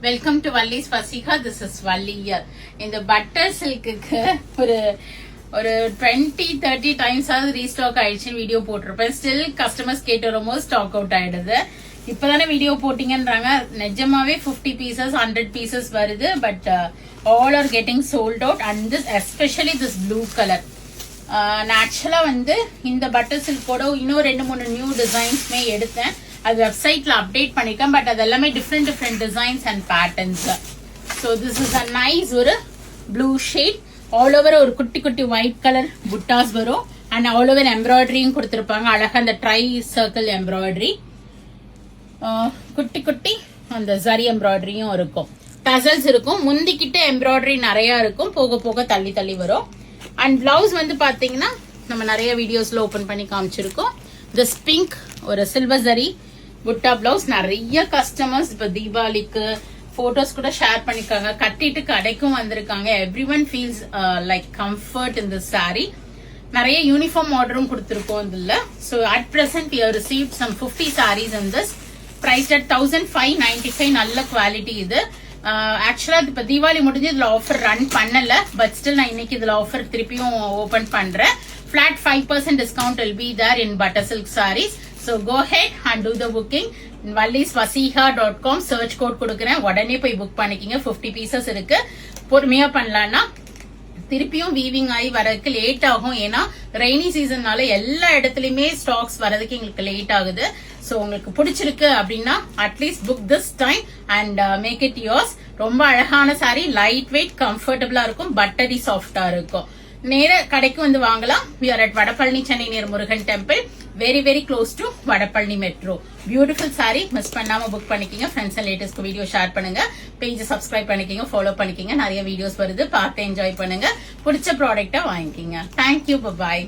Welcome to Vallis Vaseeka. This is Valliyar. இந்த butter சில்க்குக்கு ஒரு 20-30 times ஆகுது ரீஸ்டாக் ஆயிடுச்சுன்னு வீடியோ போட்டிருப்பேன். ஸ்டில் கஸ்டமர்ஸ் கேட்டு வரும்போது ஸ்டாக் அவுட் ஆயிடுது. இப்பதானே வீடியோ போட்டீங்கன்றாங்க. நிஜமாவே 50 பீசஸ் 100 பீசஸ் வருது. But all are getting sold out. And this especially this blue colour. நான் ஆக்சுவலா இந்த பட்டர் சில்கோட இன்னும் 2-3 நியூ டிசைன்ஸ்மே எடுத்தேன். அது வெப்சைட்ல அப்டேட் பண்ணிருக்கேன். பட் அது எல்லாமே different designs and patterns. So this is a nice ஒரு ப்ளூ ஷேட். ஆல் ஓவர் ஒரு குட்டி குட்டி ஒயிட் கலர் புட்டாஸ் வரும். அண்ட் ஆல் ஓவர் எம்ப்ராய்டரியும் கொடுத்துருப்பாங்க. அழகா அந்த ட்ரை சர்க்கிள் எம்ப்ராய்டரி, குட்டி குட்டி அந்த ஜரி எம்ப்ராய்டரியும் இருக்கும். டசல்ஸ் இருக்கும். முந்திக்கிட்ட எம்ப்ராய்டரி நிறைய இருக்கும். போக போக தள்ளி தள்ளி வரும். அண்ட் பிளவுஸ் பாத்தீங்கன்னா நம்ம நிறைய வீடியோஸ்ல ஓபன் பண்ணி காமிச்சிருக்கோம். திஸ் பிங்க் ஒரு சில்வர் ஜரி புட்டா பிளவுஸ். நிறைய கஸ்டமர்ஸ் இப்ப தீபாவளிக்கு போட்டோஸ் கூட ஷேர் பண்ணிருக்காங்க. கட்டிட்டு கடைக்கும் வந்திருக்காங்க. Every one feels like comfort in this sari. நிறைய யூனிஃபார்ம் ஆர்டரும் கொடுத்திருக்கோம் இதுல. So at present we have received some 50 saris in this. Price at 1595. நல்ல குவாலிட்டி இது. ஆக்சுவலா இப்ப தீபாவளி முடிஞ்சு இதுல ஆஃபர் ரன் பண்ணல. பட் ஸ்டில் நான் இன்னைக்கு இதுல ஆஃபர் திருப்பியும் ஓபன் பண்றேன். Flat 5% discount will be there in butter silk sarees. So go ahead and do the booking. vallisvasiha.com search code கொடுக்கிறேன். உடனே போய் புக் பண்ணிக்கிங்க. 50 பீசஸ் இருக்கு. பொறுமையா பண்ணலாம்னா திருப்பியும் வீவிங் ஆகி வரதுக்கு லேட் ஆகும். ஏன்னா ரெய்னி சீசன்னால எல்லா இடத்துலயுமே ஸ்டாக்ஸ் வரதுக்கு எங்களுக்கு லேட் ஆகுது. சோ உங்களுக்கு பிடிச்சிருக்கு அப்படின்னா at least book this time and make it yours. ரொம்ப அழகான சாரி, லைட் வெயிட், கம்ஃபர்டபுளா இருக்கும், பட்டரி சாஃப்டா இருக்கும். நேர கடைக்கு வாங்கலாம். we are at Vadapalani, Chennai near Murugan temple, very very close to Vadapalani metro. Beautiful sorry, miss பண்ணாம புக் பண்ணிக்கிங்க. ஃப்ரெண்ட்ஸ் அண்ட் ரிலேட்டிவ்ஸ்க்கு வீடியோ ஷேர் பண்ணுங்க. பேஜ் சப்ஸ்கிரைப் பண்ணிக்கிங்க, ஃபாலோ பண்ணிக்கிங்க. நிறைய வீடியோஸ் வருது, பார்த்து என்ஜாய் பண்ணுங்க. பிடிச்ச ப்ராடக்ட்டா வாங்கிக்கிங்க. தேங்க்யூ, பாய்.